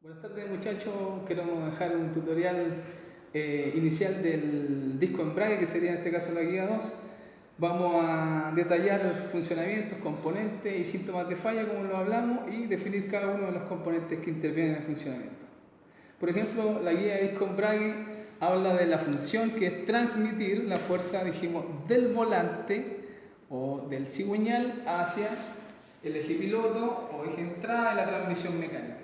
Buenas tardes muchachos, queremos dejar un tutorial inicial del disco embrague, que sería en este caso la guía 2. Vamos a detallar funcionamientos, componentes y síntomas de falla como lo hablamos y definir cada uno de los componentes que intervienen en el funcionamiento. Por ejemplo, la guía de disco embrague habla de la función que es transmitir la fuerza, dijimos, del volante o del cigüeñal hacia el eje piloto o eje entrada de la transmisión mecánica,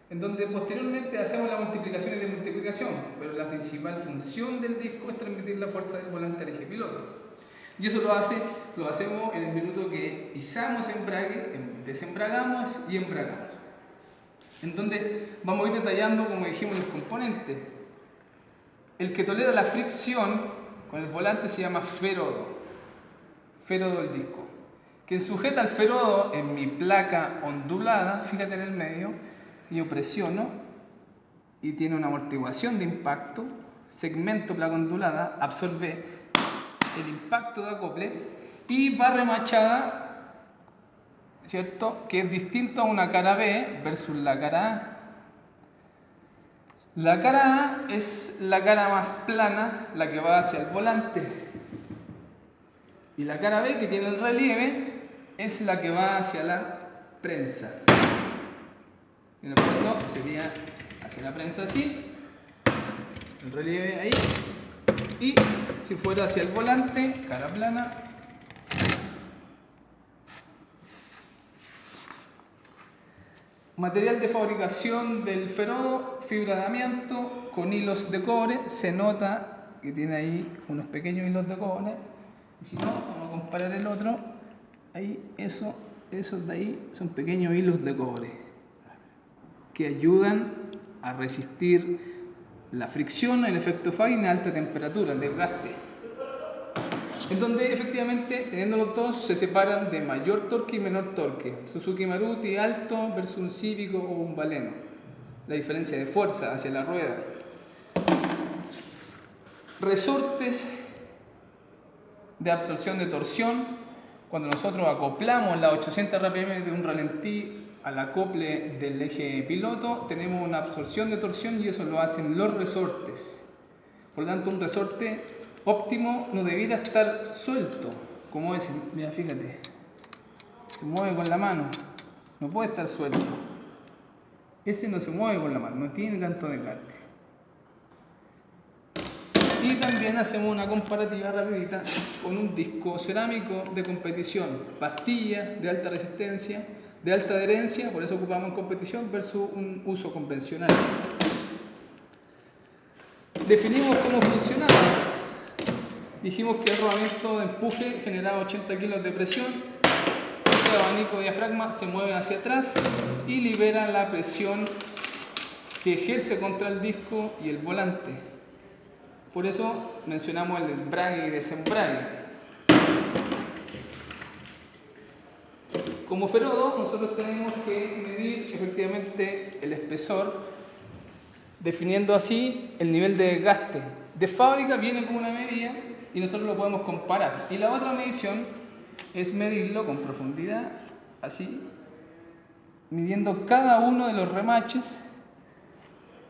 en donde posteriormente hacemos las multiplicaciones de multiplicación, pero la principal función del disco es transmitir la fuerza del volante al eje piloto. Y eso lo hacemos en el minuto que pisamos embrague, desembragamos y embragamos. En donde vamos a ir detallando, como dijimos, los componentes. El que tolera la fricción con el volante se llama ferodo del disco. Quien sujeta el ferodo en mi placa ondulada, fíjate en el medio, yo presiono y tiene una amortiguación de impacto, segmento placa ondulada, absorbe el impacto de acople y va remachada, ¿cierto? Que es distinto a una cara B versus la cara A. La cara A es la cara más plana, la que va hacia el volante, y la cara B, que tiene el relieve, es la que va hacia la prensa. En el fondo sería hacia la prensa así, el relieve ahí, y si fuera hacia el volante, cara plana, material de fabricación del ferodo, fibra de amianto con hilos de cobre. Se nota que tiene ahí unos pequeños hilos de cobre, y si no, vamos a comparar el otro, ahí esos de ahí son pequeños hilos de cobre que ayudan a resistir la fricción, el efecto Fine a alta temperatura, el desgaste. En donde efectivamente, teniendo los dos, se separan de mayor torque y menor torque. Suzuki Maruti alto versus un Cívico o un Baleno. La diferencia de fuerza hacia la rueda. Resortes de absorción de torsión. Cuando nosotros acoplamos la 800 RPM de un ralentí al acople del eje piloto, tenemos una absorción de torsión y eso lo hacen los resortes. Por lo tanto, un resorte óptimo no debiera estar suelto, como ese. Mira, fíjate, se mueve con la mano, no puede estar suelto. Ese no se mueve con la mano, no tiene tanto desgaste. Y también hacemos una comparativa rapidita con un disco cerámico de competición, pastilla de alta resistencia, de alta adherencia, por eso ocupamos en competición, versus un uso convencional. Definimos cómo funcionaba. Dijimos que el rodamiento de empuje generaba 80 kilos de presión. Ese abanico de diafragma se mueve hacia atrás y libera la presión que ejerce contra el disco y el volante. Por eso mencionamos el embrague y desembrague. Como ferodo, nosotros tenemos que medir efectivamente el espesor, definiendo así el nivel de desgaste. De fábrica viene con una medida y nosotros lo podemos comparar. Y la otra medición es medirlo con profundidad, así, midiendo cada uno de los remaches,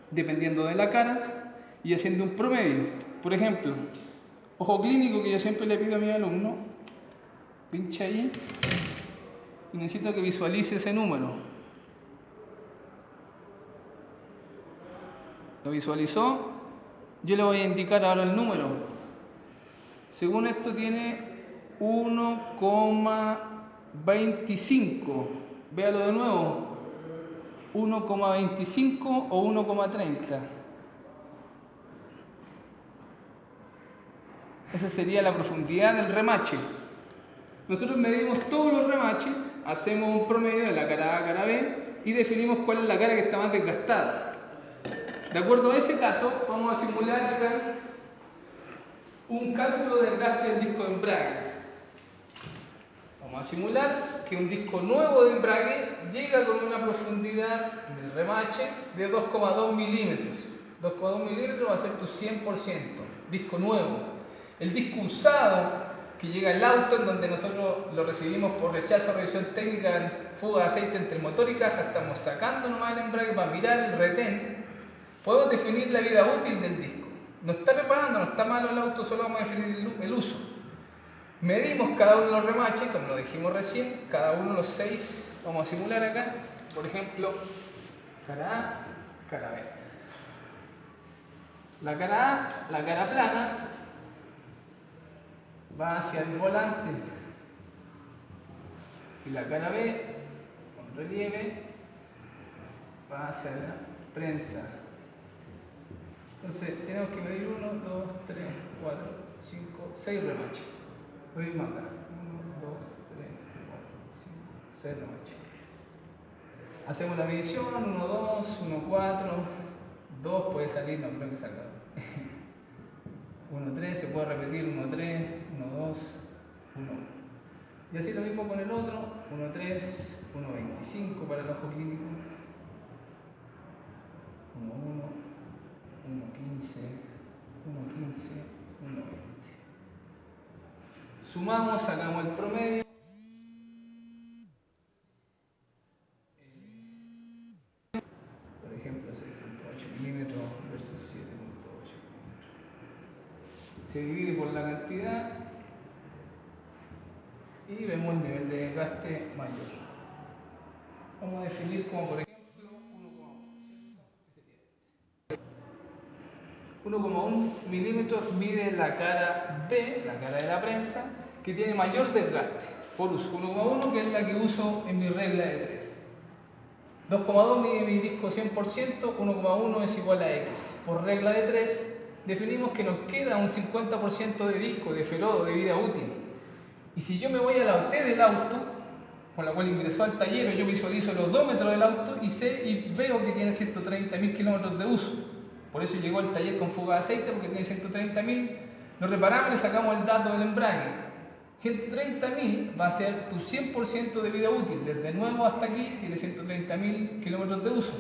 dependiendo de la cara, y haciendo un promedio. Por ejemplo, ojo clínico, que yo siempre le pido a mi alumno, pincha ahí y necesito que visualice ese número. ¿Lo visualizó? Yo le voy a indicar ahora el número. Según esto tiene 1,25. Véalo de nuevo. 1,25 o 1,30. Esa sería la profundidad del remache. Nosotros medimos todos los remaches, hacemos un promedio de la cara A, cara B y definimos cuál es la cara que está más desgastada. De acuerdo a ese caso, vamos a simular acá un cálculo del desgaste del disco de embrague. Vamos a simular que un disco nuevo de embrague llega con una profundidad del remache de 2,2 milímetros. 2,2 milímetros va a ser tu 100%, disco nuevo. El disco usado que llega al auto, en donde nosotros lo recibimos por rechazo a revisión técnica fuga de aceite entre motor y caja, estamos sacando nomás el embrague para mirar el retén, podemos definir la vida útil del disco. No está reparando, no está malo el auto, solo vamos a definir el uso. Medimos cada uno de los remaches, como lo dijimos recién, cada uno de los 6, vamos a simular acá, por ejemplo, cara A, cara B. La cara A, la cara plana, va hacia el volante, y la cara B, con relieve, va hacia la prensa. Entonces tenemos que medir 1, 2, 3, 4, 5, 6 remaches. Lo mismo acá, 1, 2, 3, 4, 5, 6 remaches. Hacemos la medición, 1, 2, 1, 4, 2 puede salir, no creo que salga. 1, 3, se puede repetir, 1, 3, 1, 2, 1, 1. Y así lo mismo con el otro, 1, 3, 1, 25 para el ojo clínico, 1, 1, 1, 15, 1, 15, 1, 20. Sumamos, sacamos el promedio. Por ejemplo, 6.8 milímetros versus 7.8 milímetros. Se divide por la cantidad y vemos el nivel de desgaste mayor. Vamos a definir como por ejemplo 1,1 milímetros mide la cara B, la cara de la prensa, que tiene mayor desgaste por uso. 1,1 que es la que uso en mi regla de 3. 2,2 mide mi disco 100%, 1,1 es igual a X. Por regla de 3 definimos que nos queda un 50% de disco, de ferodo, de vida útil. Y si yo me voy a la OT del auto, con la cual ingresó al taller, yo visualizo el odómetro del auto y sé y veo que tiene 130.000 kilómetros de uso. Por eso llegó al taller con fuga de aceite, porque tiene 130.000. Lo reparamos y le sacamos el dato del embrague. 130.000 va a ser tu 100% de vida útil. Desde nuevo hasta aquí tiene 130.000 kilómetros de uso.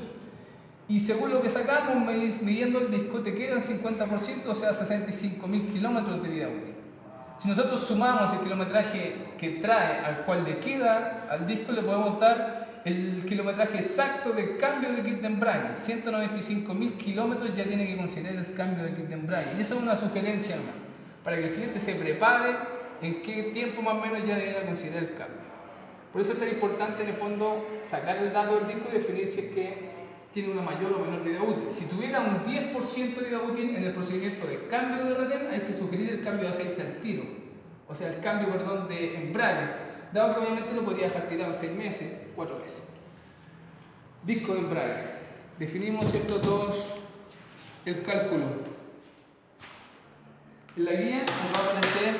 Y según lo que sacamos, midiendo el disco, te quedan 50%, o sea, 65.000 kilómetros de vida útil. Si nosotros sumamos el kilometraje que trae al cual le queda al disco, le podemos dar el kilometraje exacto de cambio de kit de embrague. 195.000 kilómetros ya tiene que considerar el cambio de kit de embrague. Y eso es una sugerencia, hermano, para que el cliente se prepare en qué tiempo más o menos ya debería considerar el cambio. Por eso es tan importante en el fondo sacar el dato del disco y definir si es que tiene una mayor o menor vida útil. Si tuviera un 10% de vida útil en el procedimiento de cambio de retén, hay que sugerir el cambio de aceite al tiro. O sea, el cambio, de embrague. Dado que obviamente lo podría dejar tirado 6 meses, 4 meses. Disco de embrague. Definimos, ¿cierto?, todos el cálculo. En la guía nos va a aparecer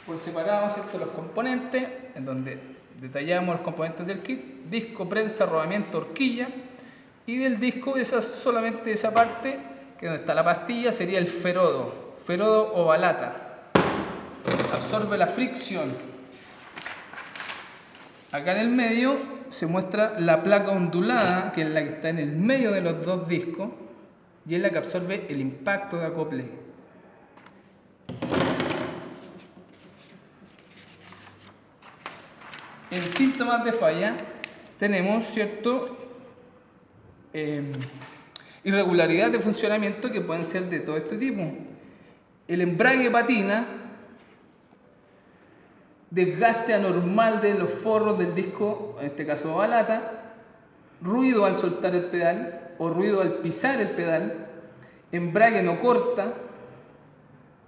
por separado, ¿cierto?, los componentes, en donde detallamos los componentes del kit: disco, prensa, rodamiento, horquilla. Y del disco, solamente esa parte, que donde está la pastilla, sería el ferodo ovalata. Absorbe la fricción. Acá en el medio se muestra la placa ondulada, que es la que está en el medio de los dos discos, y es la que absorbe el impacto de acople. En síntomas de falla tenemos, ¿cierto?, irregularidades de funcionamiento que pueden ser de todo este tipo. El embrague patina, desgaste anormal de los forros del disco, en este caso ovalata, ruido al soltar el pedal o ruido al pisar el pedal, embrague no corta,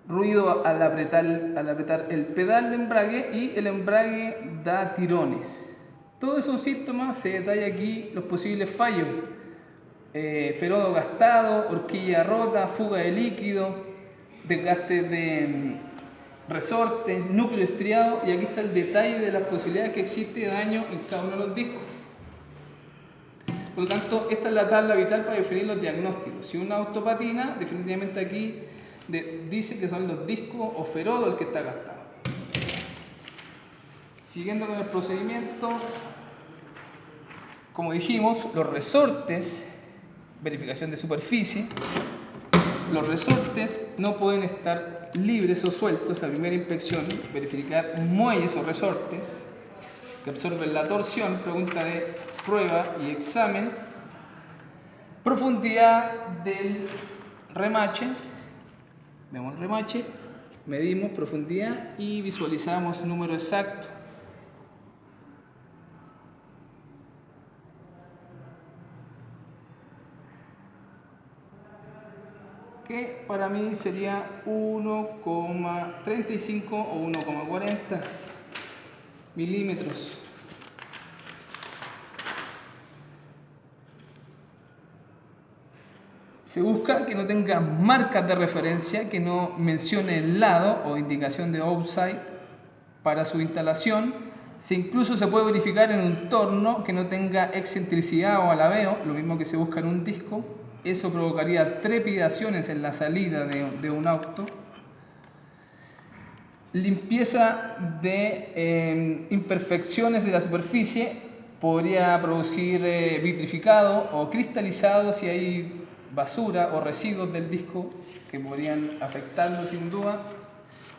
ruido al apretar el pedal de embrague, y el embrague da tirones. Todos esos síntomas se detalla aquí los posibles fallos: ferodo gastado, horquilla rota, fuga de líquido, desgaste de resortes, núcleo estriado, y aquí está el detalle de las posibilidades que existe de daño en cada uno de los discos. Por lo tanto, esta es la tabla vital para definir los diagnósticos. Si un auto patina, definitivamente aquí dice que son los discos o ferodo el que está gastado. Siguiendo con el procedimiento, como dijimos, los resortes, verificación de superficie. Los resortes no pueden estar libres o sueltos. La primera inspección, verificar muelles o resortes. que absorben la torsión, pregunta de prueba y examen. Profundidad del remache, vemos el remache, medimos profundidad y visualizamos número exacto. Que para mí sería 1,35 o 1,40 milímetros. Se busca que no tenga marcas de referencia, que no mencione el lado o indicación de offside para su instalación. Incluso se puede verificar en un torno que no tenga excentricidad o alabeo, lo mismo que se busca en un disco. Eso provocaría trepidaciones en la salida de un auto. Limpieza de imperfecciones de la superficie, podría producir vitrificado o cristalizado si hay basura o residuos del disco que podrían afectarlo sin duda.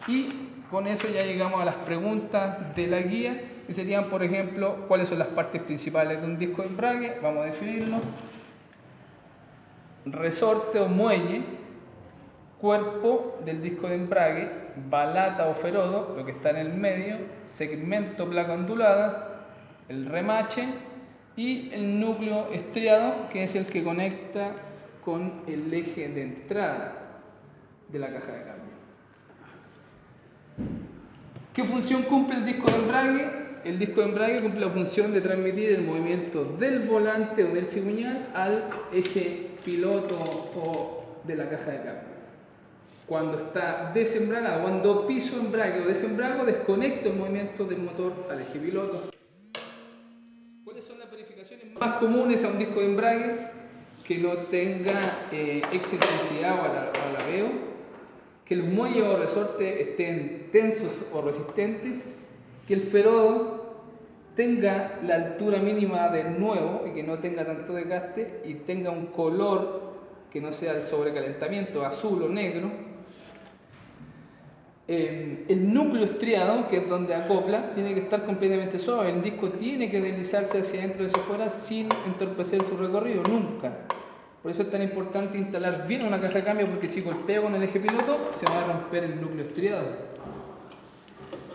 Y con eso ya llegamos a las preguntas de la guía, que serían, por ejemplo, cuáles son las partes principales de un disco de embrague. Vamos a definirlo. Resorte o muelle, cuerpo del disco de embrague, balata o ferodo, lo que está en el medio, segmento placa ondulada, el remache y el núcleo estriado, que es el que conecta con el eje de entrada de la caja de cambio. ¿Qué función cumple el disco de embrague? El disco de embrague cumple la función de transmitir el movimiento del volante o del cigüeñal al eje piloto o de la caja de cambio. Cuando está desembragado, cuando piso embrague o desembrago, desconecto el movimiento del motor al eje piloto. ¿Cuáles son las verificaciones más comunes a un disco de embrague? Que no tenga excentricidad o alabeo, que los muelles o resortes estén tensos o resistentes, que el ferodo tenga la altura mínima del nuevo y que no tenga tanto desgaste y tenga un color que no sea el sobrecalentamiento azul o negro. El núcleo estriado, que es donde acopla, tiene que estar completamente suave. El disco tiene que deslizarse hacia adentro y hacia afuera sin entorpecer su recorrido, nunca. Por eso es tan importante instalar bien una caja de cambio, porque si golpea con el eje piloto se va a romper el núcleo estriado.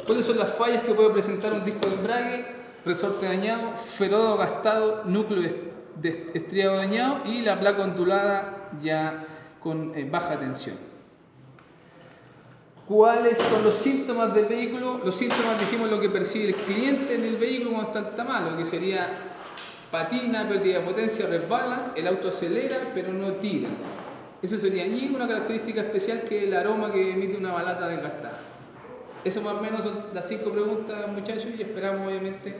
¿Cuáles son las fallas que puede presentar un disco de embrague? Resorte dañado, ferodo gastado, núcleo estriado dañado y la placa ondulada ya con baja tensión. ¿Cuáles son los síntomas del vehículo? Los síntomas, dijimos, lo que percibe el cliente en el vehículo cuando está malo, que sería patina, pérdida de potencia, resbala, el auto acelera pero no tira. Eso sería, y una característica especial, que es el aroma que emite una balata desgastada. Eso más o menos son las 5 preguntas, muchachos, y esperamos obviamente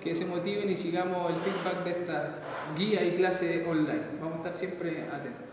que se motiven y sigamos el feedback de esta guía y clase online. Vamos a estar siempre atentos.